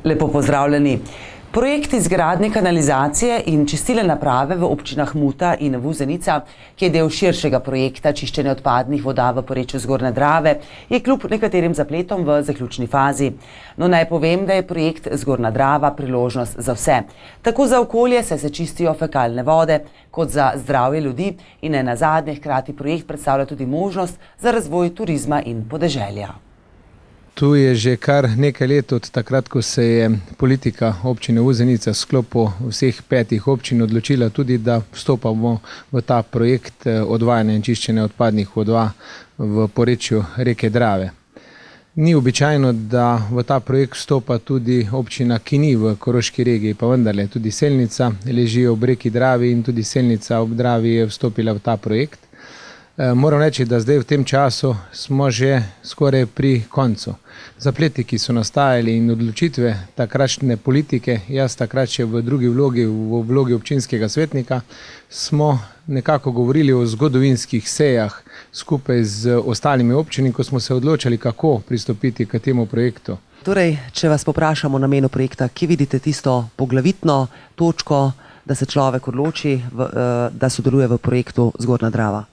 Lepo pozdravljeni. Projekt izgradnje kanalizacije in čistilne naprave v občinah Muta in Vuzenica, ki je del širšega projekta čiščenja odpadnih voda v porečju Zgornje Drave, je kljub nekaterim zapletom v zaključni fazi. No, naj povem, da je projekt Zgornja Drava priložnost za vse. Tako za okolje, saj se čistijo fekalne vode, kot za zdravje ljudi in ne nazadnje hkrati projekt predstavlja tudi možnost za razvoj turizma in podeželja. Tu je že kar nekaj let od takrat, ko se je politika občine Vuzenica v sklopu vseh 5 občin odločila tudi, da vstopamo v ta projekt odvajanja in čiščenja odpadnih voda v porečju reke Drave. Ni običajno, da v ta projekt vstopa tudi občina, ki ni v Koroški regiji, pa vendarle tudi Selnica leži ob reki Dravi in tudi Selnica ob Dravi je vstopila v ta projekt. Moram reči, da zdaj v tem času smo že skoraj pri koncu. Zapleti, ki so nastajali in odločitve takratne politike, jaz takrat še v drugi vlogi, v vlogi občinskega svetnika, smo nekako govorili o zgodovinskih sejah skupaj z ostalimi občinami, ko smo se odločali, kako pristopiti k temu projektu. Torej, če vas poprašamo o namenu projekta, kje vidite tisto poglavitno točko, da se človek odloči, da sodeluje v projektu Zgornja Drava?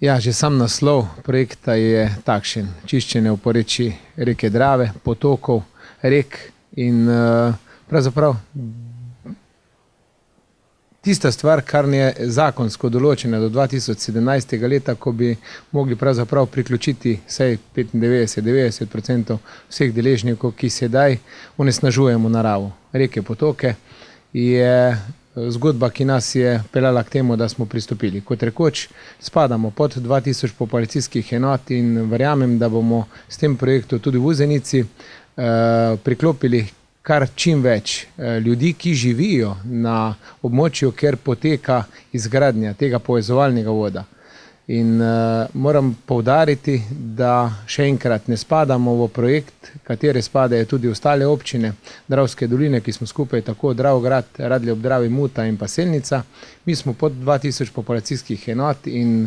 Ja, že sam naslov projekta je takšen. Čiščenje v porečju reke Drave, potokov, rek in pravzaprav tista stvar, kar je zakonsko določena do 2017. leta, ko bi mogli pravzaprav priključiti vsaj 95–90% vseh deležnikov, ki sedaj onesnažujemo naravo. Reke, potoke je zgodba, ki nas je peljala k temu, da smo pristopili. Kot rekoč, spadamo pod 2000 populacijskih enot in verjamem, da bomo s tem projektom tudi v Vuzenici priklopili kar čim več ljudi, ki živijo na območju, kjer poteka izgradnja tega povezovalnega voda. In moram poudariti, da še enkrat ne spadamo v projekt, katere spadajo tudi ostale občine Dravske doline, ki smo skupaj tako Dravograd, Radlje ob Dravi, Muta in pa Selnica. Mi smo pod 2000 populacijskih enot in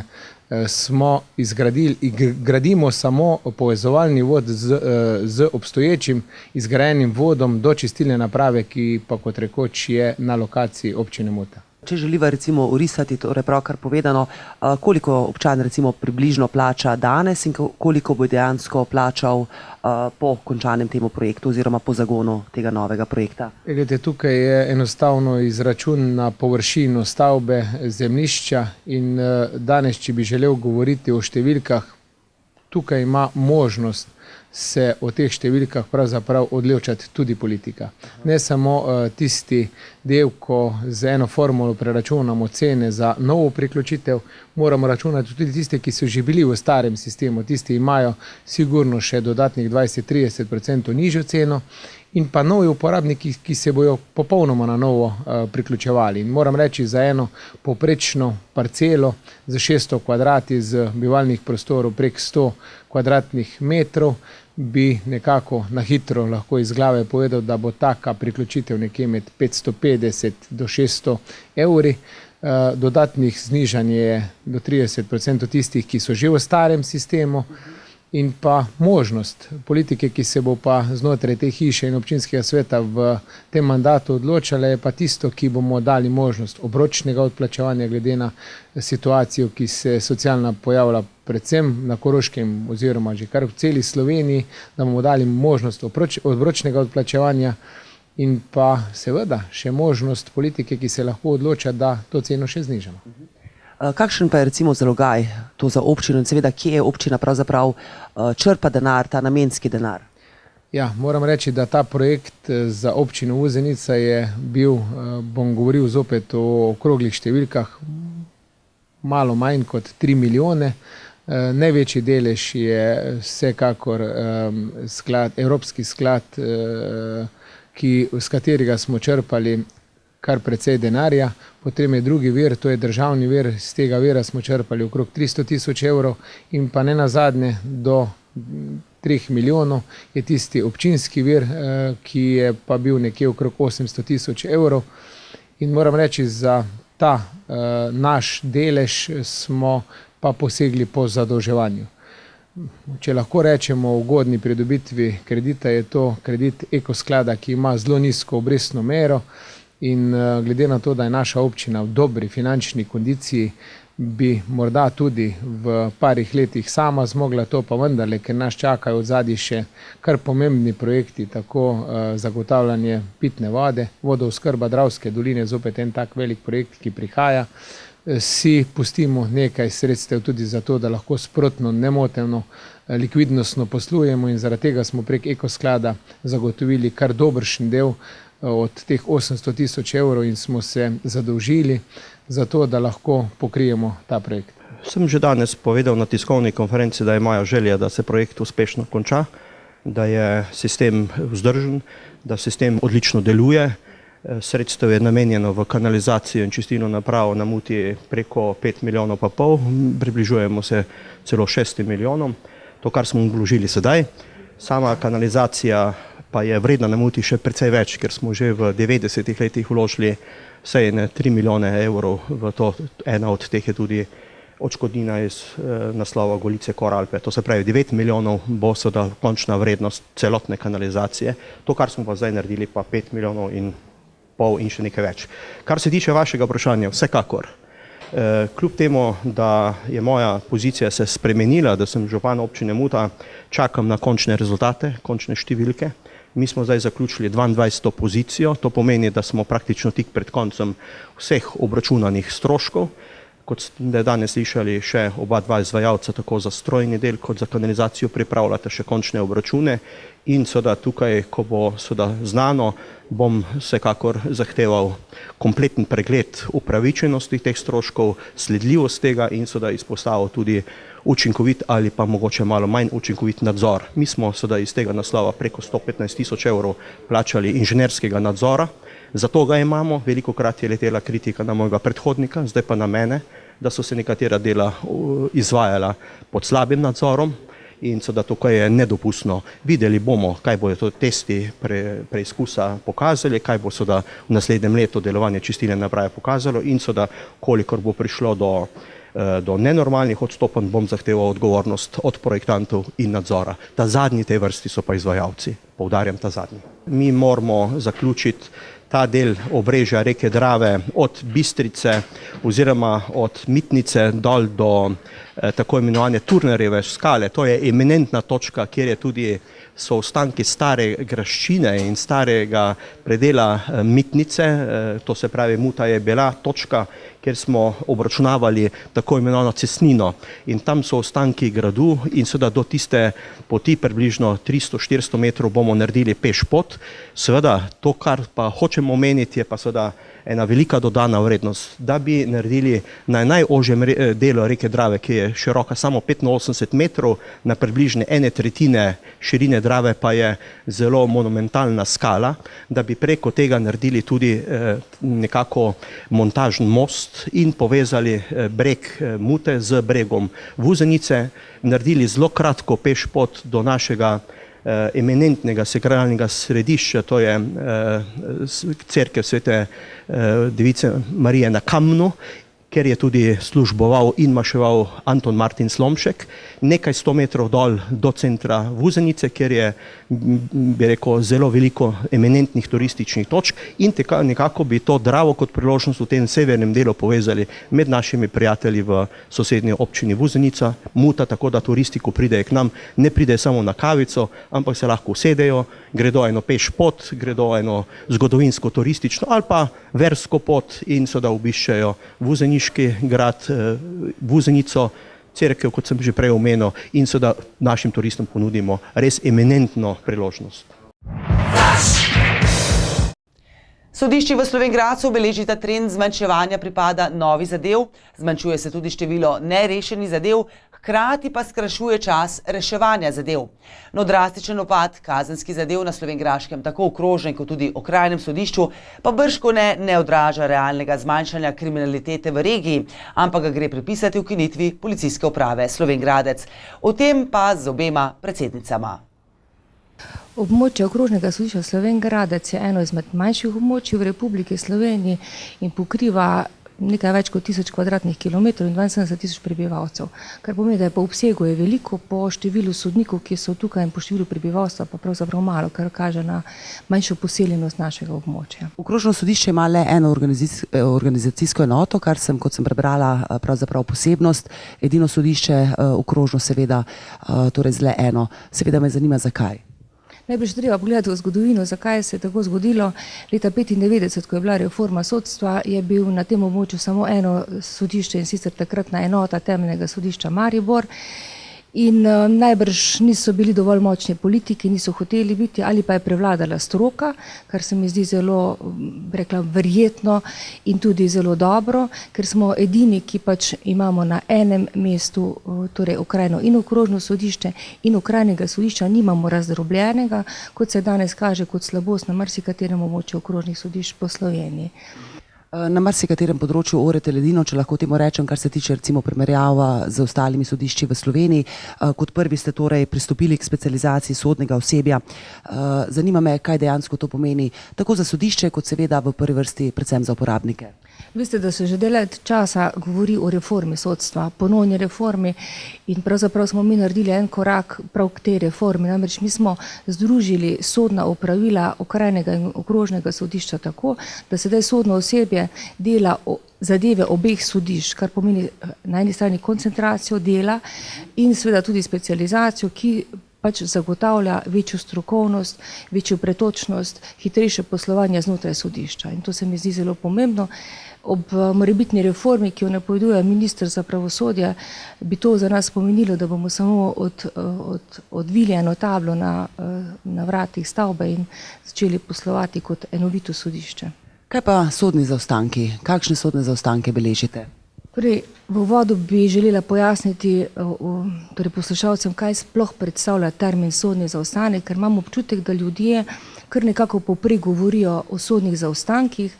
gradimo samo povezovalni vod z obstoječim izgrajenim vodom do čistilne naprave, ki pa kot rekoč je na lokaciji občine Muta. Če želiva recimo orisati, torej pravkar povedano, koliko občan recimo približno plača danes in koliko bo dejansko plačal po končanem temu projektu oziroma po zagonu tega novega projekta? Glede, tukaj je enostavno izračun na površino stavbe, zemljišča in danes, če bi želel govoriti o številkah, tukaj ima možnost se o teh številkah pravzaprav odločati tudi politika. Ne samo tisti del, ko z eno formulo preračunamo cene za novo priključitev, moramo računati tudi tiste, ki so že bili v starem sistemu, tisti imajo sigurno še dodatnih 20–30% nižjo ceno in pa novi uporabniki, ki se bojo popolnoma na novo priključevali. In moram reči, za eno poprečno parcelo z 600 kvadrati z bivalnih prostorov prek 100 kvadratnih metrov bi nekako na hitro lahko iz glave povedal, da bo taka priključitev nekje med 550 do 600 evri. Dodatnih znižanje je do 30% tistih, ki so že v starem sistemu in pa možnost politike, ki se bo pa znotraj te hiše in občinskega sveta v tem mandatu odločala, je pa tisto, ki bomo dali možnost obročnega odplačevanja glede na situacijo, ki se socialna pojavlja predvsem na Koroškem oziroma že kar v celi Sloveniji, da bomo dali možnost obročnega odplačevanja in pa seveda še možnost politike, ki se lahko odloča, da to ceno še znižamo. Kakšen pa je recimo zalogaj to za občino in seveda, kje je občina pravzaprav črpa denar, ta namenski denar? Ja, moram reči, da ta projekt za občino Vuzenica je bil, bom govoril zopet o okroglih številkah, malo manj kot 3 milijone. Največji delež je vsekakor evropski sklad, s katerega smo črpali kar precej denarja, potem je drugi vir, to je državni vir, z tega vira smo črpali okrog 300 000 evrov in pa ne nazadnje do 3 milijonov je tisti občinski vir, ki je pa bil nekje okrog 800 000 evrov in moram reči, za ta naš delež smo pa posegli po zadolževanju. če lahko rečemo o ugodni pridobitvi kredita, je to kredit Ekosklada, ki ima zelo nizko obrestno mero in glede na to, da je naša občina v dobri finančni kondiciji, bi morda tudi v parih letih sama zmogla to, pa vendarle, ker nas čakajo od zadnji še kar pomembni projekti, tako zagotavljanje pitne vode, vodooskrba Dravske doline, zopet en tak velik projekt, ki prihaja. Si pustimo nekaj sredstev tudi za to, da lahko sprotno, nemoteno, likvidnostno poslujemo in zaradi tega smo prek Ekosklada zagotovili kar dobršen del od teh 800 000 evrov in smo se zadolžili za to, da lahko pokrijemo ta projekt. Sem že danes povedal na tiskovni konferenci, da je moja želja, da se projekt uspešno konča, da je sistem vzdržen, da sistem odlično deluje. Sredstev je namenjeno v kanalizacijo in čistilno napravo na Muti preko 5,5 milijona, približujemo se celo 6 milijonom, to, kar smo vložili sedaj. Sama kanalizacija pa je vredna na Muti še precej več, ker smo že v 90-ih letih vložili vsaj 3 milijone evrov v to. Ena od teh je tudi odškodnina iz naslova Golice Koralpe. To se pravi, 9 milijonov bo seveda končna vrednost celotne kanalizacije. To, kar smo pa zdaj naredili, pa 5,5 milijonov in še nekaj več. Kar se tiče vašega vprašanja, vsekakor. Kljub temu, da je moja pozicija se spremenila, da sem župan občine Muta, čakam na končne rezultate, končne številke. Mi smo zdaj zaključili 22. pozicijo, to pomeni, da smo praktično tik pred koncem vseh obračunanih stroškov. Kot ste danes slišali, še oba dva izvajalca, tako za strojni del kot za kanalizacijo, pripravljate še končne obračune in seveda tukaj, ko bo seveda znano, bom vsekakor zahteval kompleten pregled upravičenosti teh stroškov, sledljivost tega in seveda izpostavil tudi učinkovit ali pa mogoče malo manj učinkovit nadzor. Mi smo seveda iz tega naslova preko 115 000 evrov plačali inženirskega nadzora, zato ga imamo. Velikokrat je letela kritika na mojega predhodnika, zdaj pa na mene, da so se nekatera dela izvajala pod slabim nadzorom in seveda tukaj je nedopustno. Videli bomo, kaj bodo to testi preizkusa pokazali, kaj bo seveda v naslednjem letu delovanje čistilne naprave pokazalo in seveda kolikor bo prišlo do nenormalnih odstopanj, bom zahteval odgovornost od projektantov in nadzora. Ta zadnji tej vrsti so pa izvajalci, poudarjam ta zadnji. Mi moramo zaključiti ta del obrežja reke Drave od Bistrice oziroma od Mitnice dol do tako imenovane Turnerjeve skale. To je eminentna točka, kjer je tudi so ostanki stare graščine in starega predela Mitnice, to se pravi Muta je bila točka, kjer smo obračunavali tako imenovano cestnino in tam so ostanki gradu in seveda do tiste poti približno 300-400 metrov bomo naredili peš pot. Seveda to, kar pa hočemo omeniti, je pa seveda ena velika dodana vrednost, da bi naredili na najožjem delu reke Drave, ki je široka samo 85 metrov, na približne 1/3 širine Drave pa je zelo monumentalna skala, da bi preko tega naredili tudi nekako montažen most in povezali breg Mute z bregom Vuzenice, naredili zelo kratko peš pot do našega eminentnega sakralnega središča, to je cerkev Svete Device Marije na Kamnu, kjer je tudi služboval in maševal Anton Martin Slomšek, nekaj 100 metrov dol do centra Vuzenice, kjer je, bi rekel, zelo veliko eminentnih turističnih točk in nekako bi to Dravo kot priložnost v tem severnem delu povezali med našimi prijatelji v sosednji občini Vuzenica, Muta, tako da turisti, ko pridejo k nam, ne pridejo samo na kavico, ampak se lahko usedejo, gredo eno peš pot, gredo eno zgodovinsko turistično ali pa versko pot in seveda obiščejo Vuzeniški grad, Vuzenico, cerkev, kot sem že prej omenil, in seveda našim turistom ponudimo res eminentno priložnost. Sodišči v Slovenj Gradcu beležita trend zmanjševanja pripada novih zadev, zmanjšuje se tudi število nerešenih zadev, hkrati pa skrajšuje čas reševanja zadev. No, drastičen upad kazenskih zadev na slovenjgraškem, tako okrožnem kot tudi okrajnem sodišču, pa bržkone ne odraža realnega zmanjšanja kriminalitete v regiji, ampak ga gre pripisati ukinitvi policijske uprave Slovenj Gradec. O tem pa z obema predsednicama. Območje okrožnega sodišča Slovenj Gradec je eno izmed manjših območij v Republiki Sloveniji in pokriva nekaj več kot 1000 kvadratnih kilometrov in 72 tisoč prebivalcev. Kar pomeni, da je po obsegu je veliko, po številu sodnikov, ki so tukaj in po številu prebivalstva pa pravzaprav malo, kar kaže na manjšo poseljenost našega območja. Okrožno sodišče ima le eno organizacijsko enoto, kar sem, kot sem prebrala, pravzaprav posebnost. Edino sodišče okrožno seveda, torej z le eno. Seveda me zanima, zakaj. Najbrž treba pogledati v zgodovino, zakaj se je tako zgodilo. Leta 1995, ko je bila reforma sodstva, je bil na tem območju samo eno sodišče in sicer takratna enota Temeljnega sodišča Maribor. In najbrž niso bili dovolj močni politiki, niso hoteli biti, ali pa je prevladala stroka, kar se mi zdi zelo, rekla, verjetno in tudi zelo dobro, ker smo edini, ki pač imamo na enem mestu, torej okrajno in okrožno sodišče in okrajnega sodišča nimamo razdrobljenega, kot se danes kaže kot slabost na marsikaterem območju okrožnih sodišč po Sloveniji. Na marsikaterem področju orete ledino, če lahko temu rečem, kar se tiče recimo primerjava z ostalimi sodišči v Sloveniji. Kot prvi ste torej pristopili k specializaciji sodnega osebja. Zanima me, kaj dejansko to pomeni, tako za sodišče, kot seveda v prvi vrsti predvsem za uporabnike. Veste, da se že dlje časa govori o reformi sodstva, ponovni reformi in pravzaprav smo mi naredili en korak prav k tej reformi. Namreč mi smo združili sodna opravila okrajnega in okrožnega sodišča tako, da sedaj sodno osebje dela zadeve obeh sodišč, kar pomeni na eni strani koncentracijo dela in seveda tudi specializacijo, ki pač zagotavlja večjo strokovnost, večjo pretočnost, hitrejše poslovanje znotraj sodišča. In to se mi zdi zelo pomembno. Ob morebitni reformi, ki jo napoveduje minister za pravosodje, bi to za nas pomenilo, da bomo samo odvili eno tablo na vratih stavbe in začeli poslovati kot enovito sodišče. Kaj pa sodni zaostanki? Kakšne sodne zaostanke beležite? Torej, v uvodu bi želela pojasniti poslušalcem, kaj sploh predstavlja termin sodni zaostanek, ker imam občutek, da ljudje kar nekako povprek govorijo o sodnih zaostankih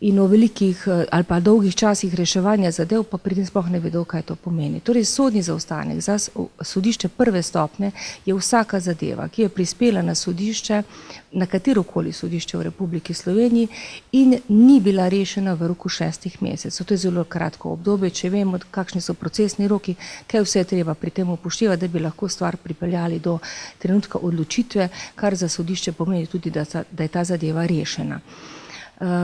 in o velikih ali pa dolgih časih reševanja zadev, pa pri tem sploh ne vedo, kaj to pomeni. Torej, sodni zaostanek za sodišče prve stopnje je vsaka zadeva, ki je prispela na sodišče, na katerokoli sodišče v Republiki Sloveniji in ni bila rešena v roku 6 mesecev. To je zelo kratko obdobje, če vemo, kakšni so procesni roki, kaj vse je treba pri tem upoštevati, da bi lahko stvar pripeljali do trenutka odločitve, kar za sodišče pomeni tudi, da je ta zadeva rešena.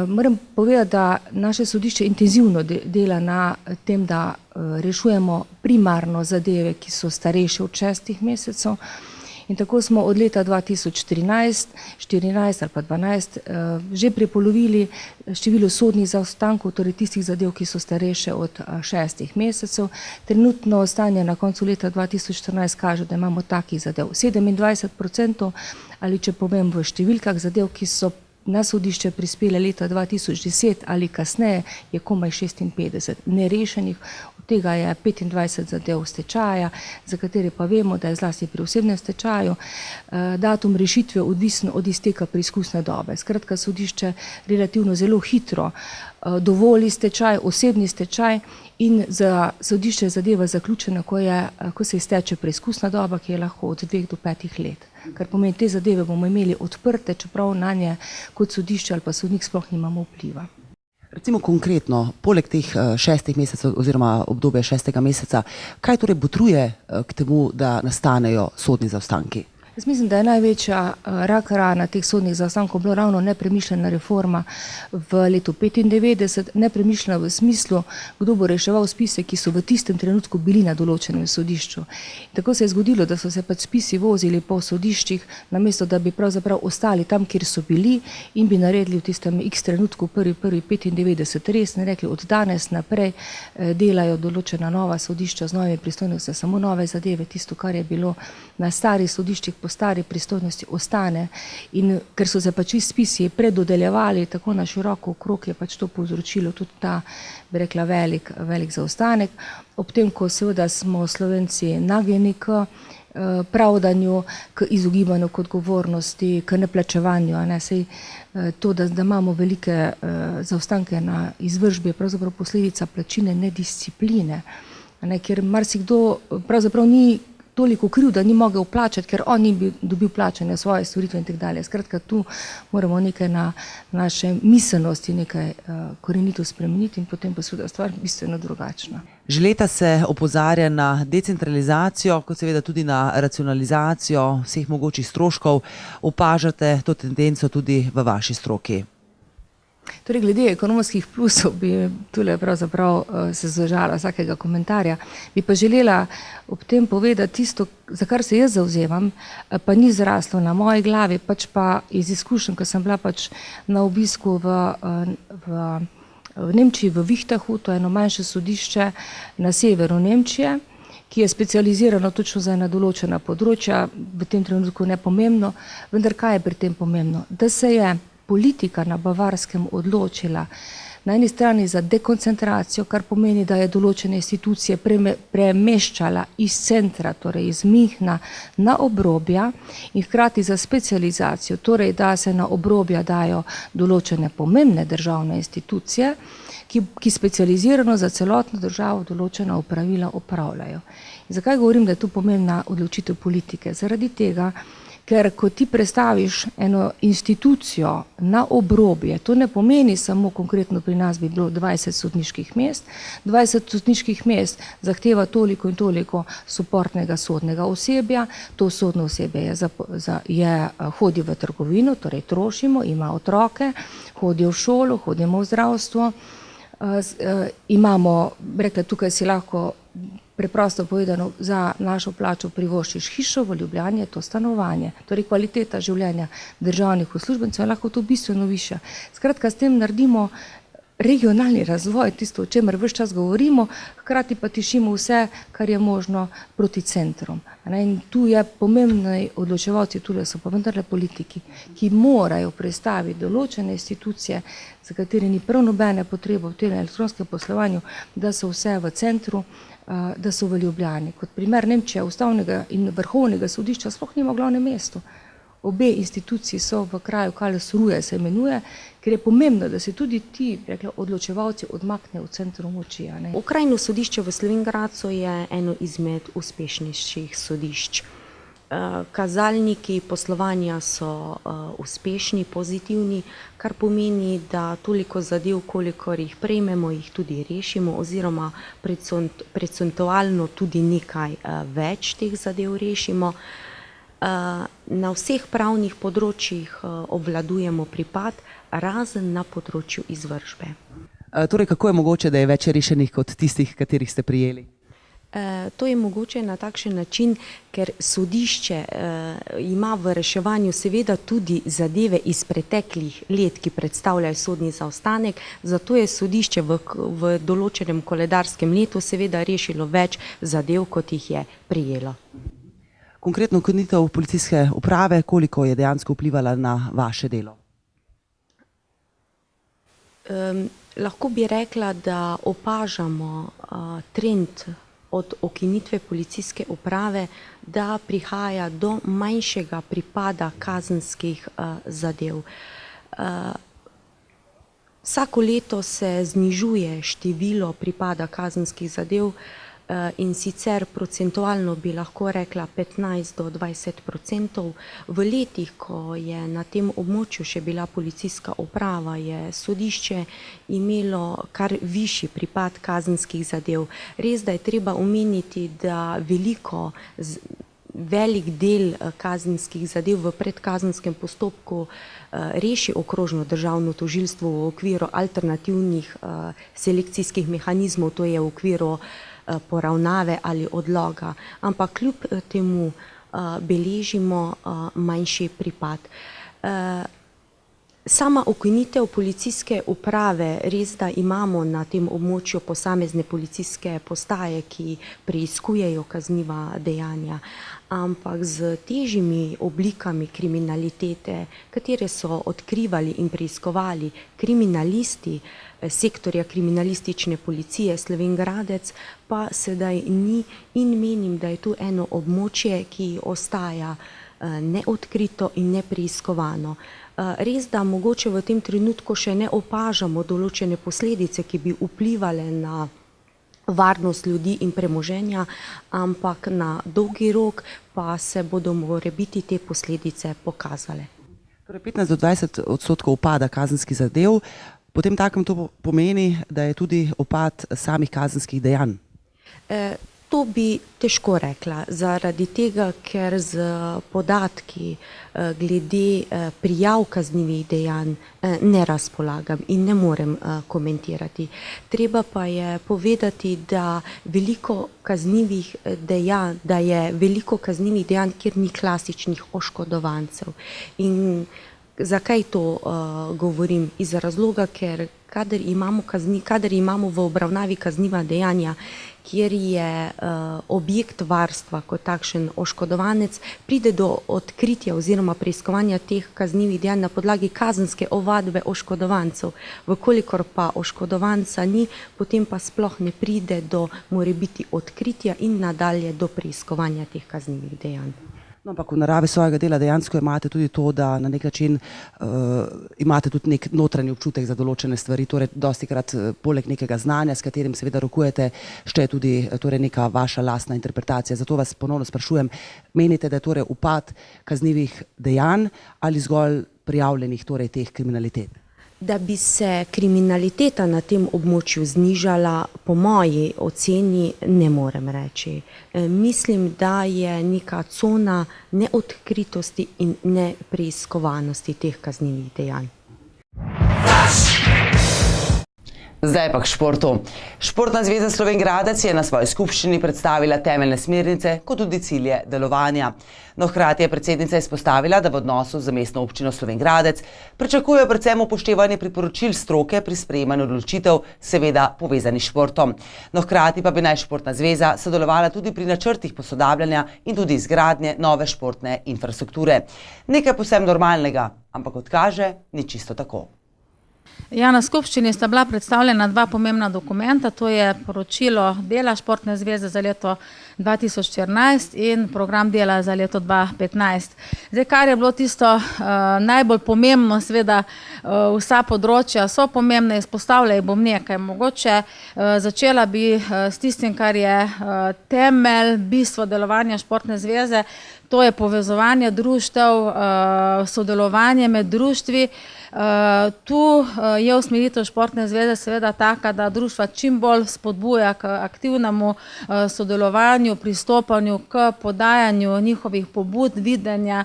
Moram povedati, da naše sodišče intenzivno dela na tem, da rešujemo primarno zadeve, ki so starejše od 6 mesecev. In tako smo od leta 2013, 14 ali pa 12 že prepolovili število sodnih zaostankov, torej tistih zadev, ki so starejše od 6 mesecev. Trenutno stanje na koncu leta 2014 kaže, da imamo takih zadev 27%, ali če povem v številkah zadev, ki so na sodišče prispele leta 2010 ali kasneje, je komaj 56 nerešenih. Od tega je 25 zadev stečaja, za katere pa vemo, da je zlasti pri osebnem stečaju datum rešitve odvisen od izteka preizkusne dobe. Skratka, sodišče relativno zelo hitro dovoli stečaj, osebni stečaj in za sodišče je zadeva zaključena, ko se izteče preizkusna doba, ki je lahko od 2 do 5 let. Kar pomeni, te zadeve bomo imeli odprte, čeprav na nje kot sodišče ali pa sodnik sploh nimamo vpliva. Recimo konkretno, poleg teh 6 mesecev oziroma obdobja 6. meseca, kaj torej botruje k temu, da nastanejo sodni zaostanki? Jaz mislim, da je največja rak rana teh sodnih zaostankov bila ravno nepremišljena reforma v letu 1995, nepremišljena v smislu, kdo bo reševal spise, ki so v tistem trenutku bili na določenem sodišču. Tako se je zgodilo, da so se pač spisi vozili po sodiščih, namesto da bi pravzaprav ostali tam, kjer so bili in bi naredili v tistem x trenutku 1.1.95 res, ne rekli, od danes naprej delajo določena nova sodišča z novimi pristojnostmi, samo nove zadeve, tisto, kar je bilo na starih sodiščih po stari pristojnosti ostane. In ker so se pač spisi predodeljevali tako na široko okrog, je pač to povzročilo tudi ta, bi rekla, velik zaostanek. Ob tem, ko seveda smo Slovenci nagnjeni k pravdanju, k izogibanju k odgovornosti, k neplačevanju. Sej to, da imamo velike zaostanke na izvršbi, je pravzaprav posledica plačilne nediscipline, ker marsikdo pravzaprav ni toliko kriv, da ni mogel plačati, ker on ni dobil plačane svoje storitve in tako dalje. Skratka, tu moramo nekaj na naše miselnosti nekaj korenito spremeniti in potem pa seveda stvar bistveno drugačna. Že leta se opozarja na decentralizacijo, kot seveda tudi na racionalizacijo vseh mogočih stroškov. Opažate to tendenco tudi v vaši stroki? Torej, glede ekonomskih plusov bi tule pravzaprav se zdržala vsakega komentarja. Bi pa želela ob tem povedati tisto, za kar se jaz zavzemam, pa ni zraslo na moji glavi, pač pa iz izkušenj, ko sem bila pač na obisku v Nemčiji, v Vihtahu, to je eno manjše sodišče na severu Nemčije, ki je specializirano točno za ena določena področja, v tem trenutku nepomembno, vendar kaj je pri tem pomembno? Da se je politika na Bavarskem odločila na eni strani za dekoncentracijo, kar pomeni, da je določene institucije premeščala iz centra, torej iz Münchna na obrobja in hkrati za specializacijo, torej da se na obrobja dajo določene pomembne državne institucije, ki specializirano za celotno državo določena opravila opravljajo. In zakaj govorim, da je tu pomembna odločitev politike? Zaradi tega, ker ko ti predstaviš eno institucijo na obrobje, to ne pomeni samo konkretno pri nas bi bilo 20 sodniških mest, 20 sodniških mest zahteva toliko in toliko suportnega sodnega osebja, to sodno osebje hodi v trgovino, torej trošimo, ima otroke, hodijo v šolo, hodimo v zdravstvo, imamo, rekla, tukaj si lahko preprosto povedano, za našo plačo privoščiš hišo, v Ljubljani je to stanovanje. Torej kvaliteta življenja državnih uslužbencev je lahko to bistveno višja. Skratka, s tem naredimo regionalni razvoj, tisto, o čemer ves čas govorimo, hkrati pa tišimo vse, kar je možno proti centrom. In tu je pomembni odločevalci, tule so pa vendarle politiki, ki morajo predstaviti določene institucije, za katere ni prav nobene potrebe v tem elektronskem poslovanju, da so vse v centru, da so v Ljubljani. Kot primer Nemčija, ustavnega in vrhovnega sodišča sploh nima v glavnem mestu. Obe instituciji so v kraju Karlsruhe, se imenuje, ker je pomembno, da se tudi ti, rekla, odločevalci odmaknejo v centru moči. Okrajno sodišče v Slovenj Gradcu je eno izmed uspešnejših sodišč. Kazalniki poslovanja so uspešni, pozitivni, kar pomeni, da toliko zadev, kolikor jih prejmemo, jih tudi rešimo, oziroma procentualno tudi nekaj več teh zadev rešimo. Na vseh pravnih področjih obvladujemo pripad, razen na področju izvršbe. Torej, kako je mogoče, da je več rešenih kot tistih, katerih ste prijeli? To je mogoče na takšen način, ker sodišče ima v reševanju seveda tudi zadeve iz preteklih let, ki predstavljajo sodni zaostanek, zato je sodišče v določenem koledarskem letu seveda rešilo več zadev, kot jih je prijelo. Konkretno ukinitev policijske uprave, koliko je dejansko vplivala na vaše delo? Lahko bi rekla, da opažamo trend od ukinitve policijske uprave, da prihaja do manjšega pripada kazenskih zadev. Vsako leto se znižuje število pripada kazenskih zadev, in sicer procentualno bi lahko rekla 15 do 20%. V letih, ko je na tem območju še bila policijska uprava, je sodišče imelo kar višji pripad kazenskih zadev. Res, da je treba omeniti, da velik del kazenskih zadev v predkazenskem postopku reši okrožno državno tožilstvo v okviru alternativnih selekcijskih mehanizmov, to je v okviru poravnave ali odloga, ampak kljub temu beležimo manjši pripad. Sama ukinitev policijske uprave, res da imamo na tem območju posamezne policijske postaje, ki preiskujejo kazniva dejanja, ampak z težjimi oblikami kriminalitete, katere so odkrivali in preiskovali kriminalisti sektorja kriminalistične policije Slovenj Gradec, pa sedaj ni, in menim, da je tu eno območje, ki ostaja neodkrito in nepreiskovano. Res, da mogoče v tem trenutku še ne opažamo določene posledice, ki bi vplivale na varnost ljudi in premoženja, ampak na dolgi rok pa se bodo morebiti te posledice pokazale. Torej 15 do 20% upada kazenskih zadev, potem takem to pomeni, da je tudi upad samih kazenskih dejanj. To bi težko rekla, zaradi tega, ker z podatki glede prijav kaznivih dejanj ne razpolagam in ne morem komentirati. Treba pa je povedati, da je veliko kaznivih dejanj, kjer ni klasičnih oškodovancev. In zakaj to govorim? Iz razloga, ker kadar imamo v obravnavi kazniva dejanja, kjer je objekt varstva kot takšen oškodovanec, pride do odkritja oziroma preiskovanja teh kaznivih dejanj na podlagi kazenske ovadbe oškodovancev. Vkolikor pa oškodovanca ni, potem pa sploh ne pride do morebiti odkritja in nadalje do preiskovanja teh kaznivih dejanj. No, ampak v naravi svojega dela dejansko imate tudi to, da na nek način imate tudi nek notranji občutek za določene stvari, torej dostikrat poleg nekega znanja, s katerim seveda rokujete, šteje tudi neka vaša lastna interpretacija. Zato vas ponovno sprašujem, menite, da je torej upad kaznivih dejanj ali zgolj prijavljenih teh kriminalitet? Da bi se kriminaliteta na tem območju znižala, po moji oceni ne morem reči. Mislim, da je neka cona neodkritosti in nepreiskovanosti teh kaznivih dejanj. Zdaj pa k športu. Športna zveza Slovenj Gradec je na svoji skupščini predstavila temeljne smernice kot tudi cilje delovanja. No, hkrati je predsednica izpostavila, da v odnosu z mestno občino Slovenj Gradec pričakujejo predvsem upoštevanje priporočil stroke pri sprejemanju odločitev, seveda povezanih s športom. No, hkrati pa bi naj športna zveza sodelovala tudi pri načrtih posodabljanja in tudi izgradnje nove športne infrastrukture. Nekaj povsem normalnega, ampak kot kaže, ni čisto tako. Ja, na skupščini sta bila predstavljena dva pomembna dokumenta, to je poročilo dela Športne zveze za leto 2014 in program dela za leto 2015. Zdaj, kar je bilo tisto najbolj pomembno, seveda vsa področja so pomembne, izpostavljaj bom nekaj. Mogoče začela bi s tistim, kar je temelj, bistvo delovanja Športne zveze, to je povezovanje društev, sodelovanje med društvi. Tu je usmeritev Športne zveze seveda taka, da društva čim bolj spodbuja k aktivnemu sodelovanju, pristopanju k podajanju njihovih pobud, videnja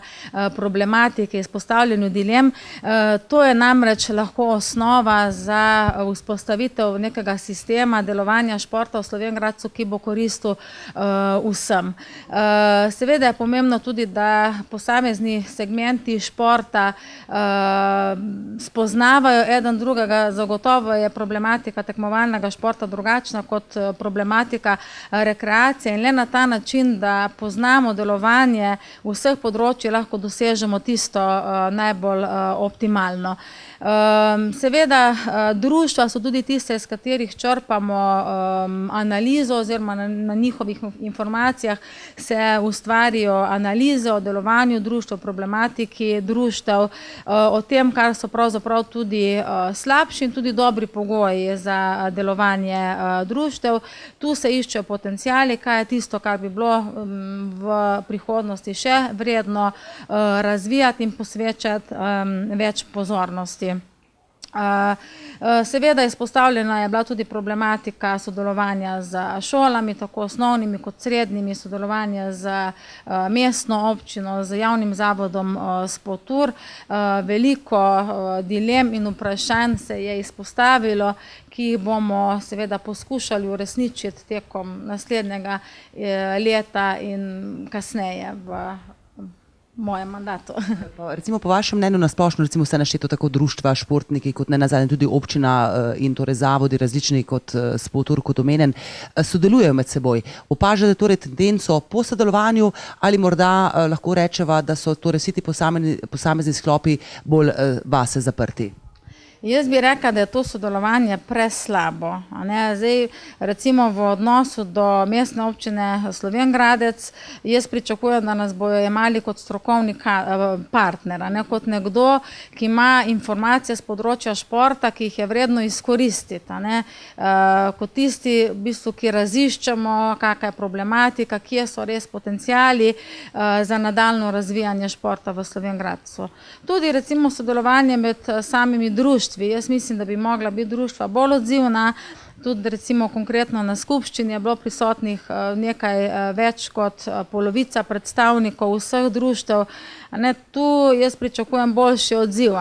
problematike, izpostavljanju dilem. To je namreč lahko osnova za vzpostavitev nekega sistema delovanja športa v Slovenj Gradcu, ki bo koristil vsem. Seveda je pomembno tudi, da posamezni segmenti športa spoznavajo eden drugega. Zagotovo je problematika tekmovalnega športa drugačna kot problematika rekreacije in le na ta način, da poznamo delovanje vseh področij, lahko dosežemo tisto najbolj optimalno. Seveda društva so tudi tiste, iz katerih črpamo analizo oziroma na njihovih informacijah se ustvarijo analize o delovanju društev, problematiki društev, o tem, kar so pravzaprav tudi slabši in tudi dobri pogoji za delovanje društev. Tu se iščejo potencijali, kaj je tisto, kar bi bilo v prihodnosti še vredno razvijati in posvečati več pozornosti. Seveda izpostavljena je bila tudi problematika sodelovanja z šolami, tako osnovnimi kot srednjimi, sodelovanja z mestno občino, z javnim zavodom Spotur. Veliko dilem in vprašanj se je izpostavilo, ki jih bomo seveda poskušali uresničiti tekom naslednjega leta in kasneje v mojem mandatu. Recimo po vašem mnenju na splošno, recimo vse našteto tako društva, športniki, kot ne nazadnje tudi občina in torej zavodi različni kot Spotur, kot omenjen, sodelujejo med seboj. Opažate torej tendenco po sodelovanju ali morda lahko rečeva, da so torej vsi ti posamezni sklopi bolj vase zaprti? Jaz bi rekla, da je to sodelovanje preslabo. Zdaj, recimo v odnosu do mestne občine Slovenj Gradec, jaz pričakujem, da nas bojo jemali kot strokovni partner, kot nekdo, ki ima informacije z področja športa, ki jih je vredno izkoristiti. Kot tisti, v bistvu, ki raziščemo, kakšna je problematika, kje so res potenciali za nadaljnjo razvijanje športa v Slovenj Gradcu. Tudi recimo sodelovanje med samimi društvi. Jaz mislim, da bi mogla biti društva bolj odzivna, tudi recimo konkretno na skupščini je bilo prisotnih nekaj več kot polovica predstavnikov vseh društev. Tu jaz pričakujem boljši odziv.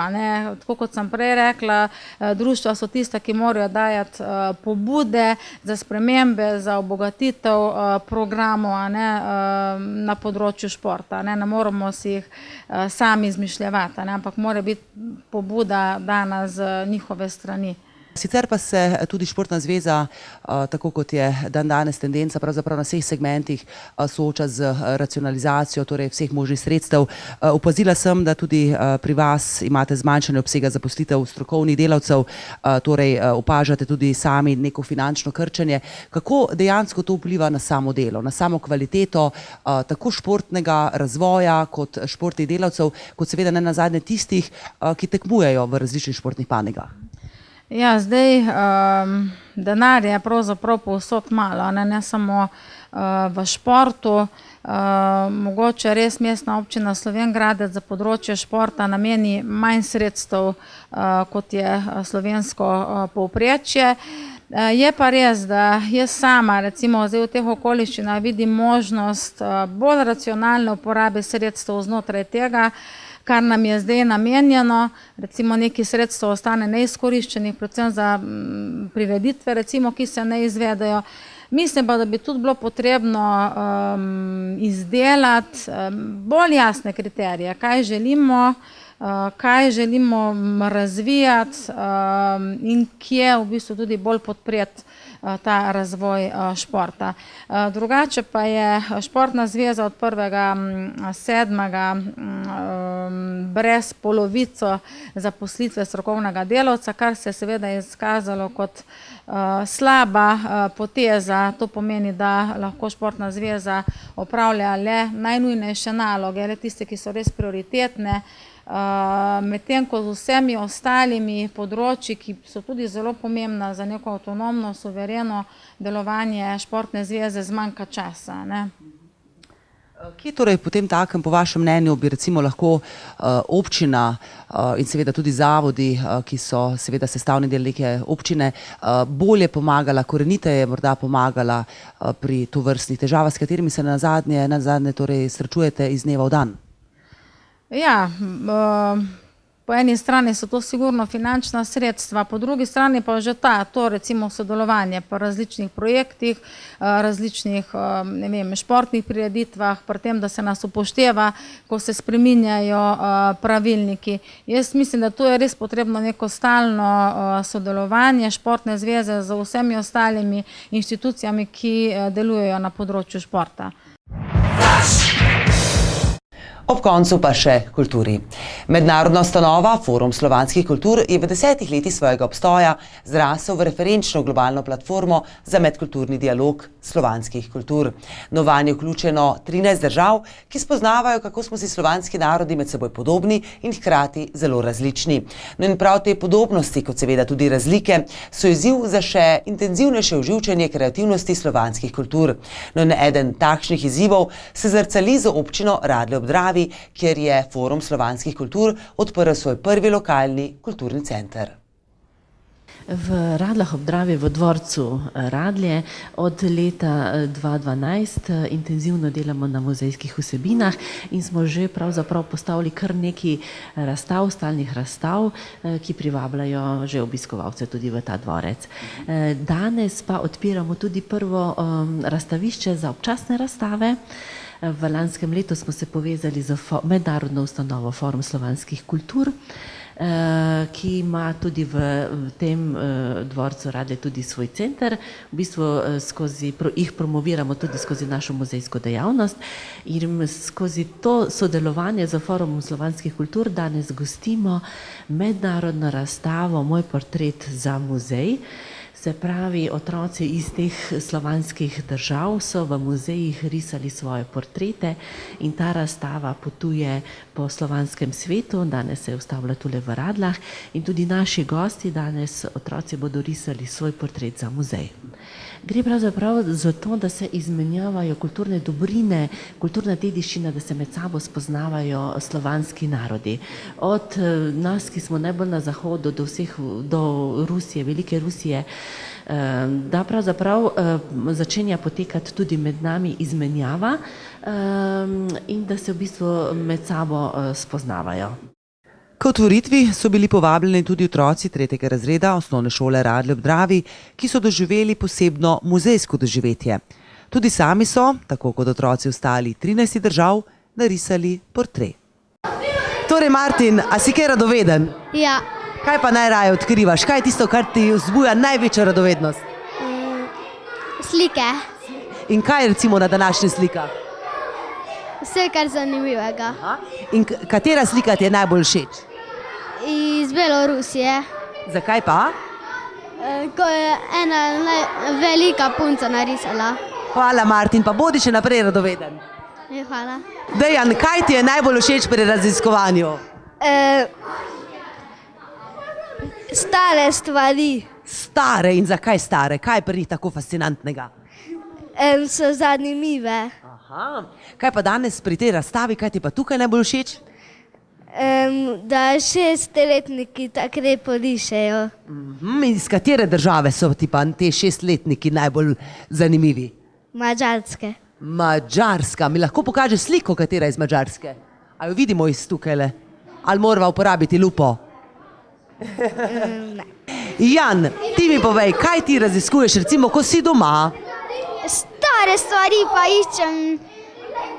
Tako kot sem prej rekla, društva so tista, ki morajo dajati pobude za spremembe, za obogatitev programov na področju športa. Ne moramo si jih sami izmišljevati, ampak mora biti pobuda dana z njihove strani. Sicer pa se tudi Športna zveza, tako kot je danes tendenca, pravzaprav na vseh segmentih sooča z racionalizacijo, torej vseh možnih sredstev. Opazila sem, da tudi pri vas imate zmanjšanje obsega zaposlitev strokovnih delavcev, torej opažate tudi sami neko finančno krčenje. Kako dejansko to vpliva na samo delo, na samo kvaliteto tako športnega razvoja kot športnih delavcev, kot seveda ne nazadnje tistih, ki tekmujejo v različnih športnih panogah? Ja, zdaj denarja je pravzaprav povsod malo, ne samo v športu. Mogoče res mestna občina Slovenj Gradec za področje športa nameni manj sredstev, kot je slovensko povprečje. Je pa res, da jaz sama recimo zdaj v teh okoliščinah vidim možnost bolj racionalne uporabe sredstev znotraj tega, kar nam je zdaj namenjeno. Recimo nekaj sredstev ostane neizkoriščenih, predvsem za prireditve, recimo, ki se ne izvedejo. Mislim pa, da bi tudi bilo potrebno izdelati bolj jasne kriterije, kaj želimo razvijati in kje v bistvu tudi bolj podpreti ta razvoj športa. Drugače pa je Športna zveza od 1.7. brez polovico zaposlitve strokovnega delavca, kar se je seveda izkazalo kot slaba poteza. To pomeni, da lahko Športna zveza opravlja le najnujnejše naloge, le tiste, ki so res prioritetne, medtem ko z vsemi ostalimi področji, ki so tudi zelo pomembna za neko avtonomno, suvereno delovanje Športne zveze, zmanjka časa. Kje torej potem takem, po vašem mnenju, bi recimo lahko občina in seveda tudi zavodi, ki so seveda sestavni del neke občine, bolje pomagala, koreniteje morda pomagala pri tovrstnih težavah, s katerimi se nazadnje torej srečujete iz dneva v dan? Ja, po eni strani so to sigurno finančna sredstva, po drugi strani pa že to recimo sodelovanje po različnih projektih, različnih športnih prireditvah, pri tem, da se nas upošteva, ko se spreminjajo pravilniki. Jaz mislim, da tu je res potrebno neko stalno sodelovanje Športne zveze z vsemi ostalimi inštitucijami, ki delujejo na področju športa. Ob koncu pa še kulturi. Mednarodna ustanova Forum slovanskih kultur je v 10 letih svojega obstoja zrasel v referenčno globalno platformo za medkulturni dialog slovanskih kultur. Vanj je vključeno 13 držav, ki spoznavajo, kako smo si slovanski narodi med seboj podobni in hkrati zelo različni. In prav te podobnosti, kot seveda tudi razlike, so izziv za še intenzivnejše oživčenje kreativnosti slovanskih kultur. In eden takšnih izzivov se zrcali z občino Radlje ob Dravi, kjer je Forum slovanskih kultur odprl svoj prvi lokalni kulturni center. V Radljah ob Dravi v dvorcu Radlje od leta 2012 intenzivno delamo na muzejskih vsebinah in smo že pravzaprav postavili kar nekaj razstav, stalnih razstav, ki privabljajo že obiskovalce tudi v ta dvorec. Danes pa odpiramo tudi prvo razstavišče za občasne razstave. V lanskem letu smo se povezali z mednarodno ustanovo Forum slovanskih kultur. ki ima tudi v tem dvorcu Radlje tudi svoj center. V bistvu jih promoviramo tudi skozi našo muzejsko dejavnost in skozi to sodelovanje z Forumom slovanskih kultur danes gostimo mednarodno razstavo Moj portret za muzej. Se pravi, otroci iz teh slovanskih držav so v muzejih risali svoje portrete in ta razstava potuje po slovanskem svetu, danes se je ustavila tule v Radljah in tudi naši gosti danes, otroci, bodo risali svoj portret za muzej. Gre pravzaprav za to, da se izmenjavajo kulturne dobrine, kulturna dediščina, da se med sabo spoznavajo slovanski narodi. Od nas, ki smo najbolj na zahodu, do Rusije, velike Rusije, da pravzaprav začenja potekati tudi med nami izmenjava in da se v bistvu med sabo spoznavajo. K otvoritvi so bili povabljeni tudi otroci 3. razreda osnovne šole Radlje ob Dravi, ki so doživeli posebno muzejsko doživetje. Tudi sami so, tako kot otroci ostalih 13 držav, narisali portret. Torej, Martin, a si kaj radoveden? Ja. Kaj pa najraje odkrivaš? Kaj je tisto, kar ti vzbuja največjo radovednost? Slike. In kaj je recimo na današnjih slikah? Vse, kar zanimivega. In katera slika ti je najbolj všeč? Iz Belorusije. Zakaj pa? Ko je ena velika punca narisala. Hvala, Martin, pa bodi še naprej radoveden. Hvala. Dejan, kaj ti je najbolj všeč pri raziskovanju? Stare stvari. Stare, in zakaj stare? Kaj je pri njih tako fascinantnega? So zanimive. Aha. Kaj pa danes pri tej razstavi, kaj ti pa tukaj najbolj všeč? Da 6-letniki tako lepo rišejo. Iz katere države so ti pa te 6-letniki najbolj zanimivi? Madžarske. Madžarska. Mi lahko pokažeš sliko, katera iz Madžarske? A jo vidimo iz tukajle? Ali morava uporabiti lupo? Ne. Jan, ti mi povej, kaj ti raziskuješ, recimo, ko si doma? Stare stvari pa iščem.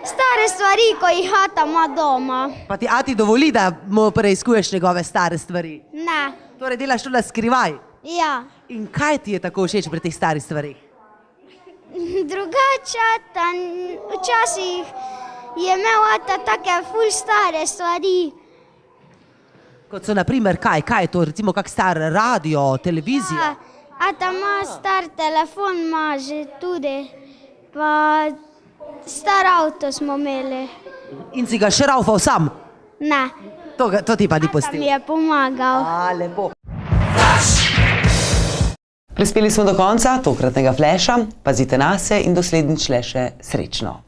Stare stvari, ko jih ata ima doma. Pa ti ati dovoli, da mu preiskuješ njegove stare stvari? Ne. Torej delaš to na skrivaj? Ja. In kaj ti je tako všeč pri teh starih stvarih? Drugače, včasih je imel ata take ful stare stvari. Kot so naprimer kaj? Kaj je to? Recimo kak star radio, televizija? Ata ima star telefon, ima že tudi. Pa star avto smo imeli. In si ga še raufal sam? Ne. To ti pa ni Ata pustil. mi je pomagal. Lepo. Prispeli smo do konca tokratnega fleša. Pazite nase in doslednjič le še srečno.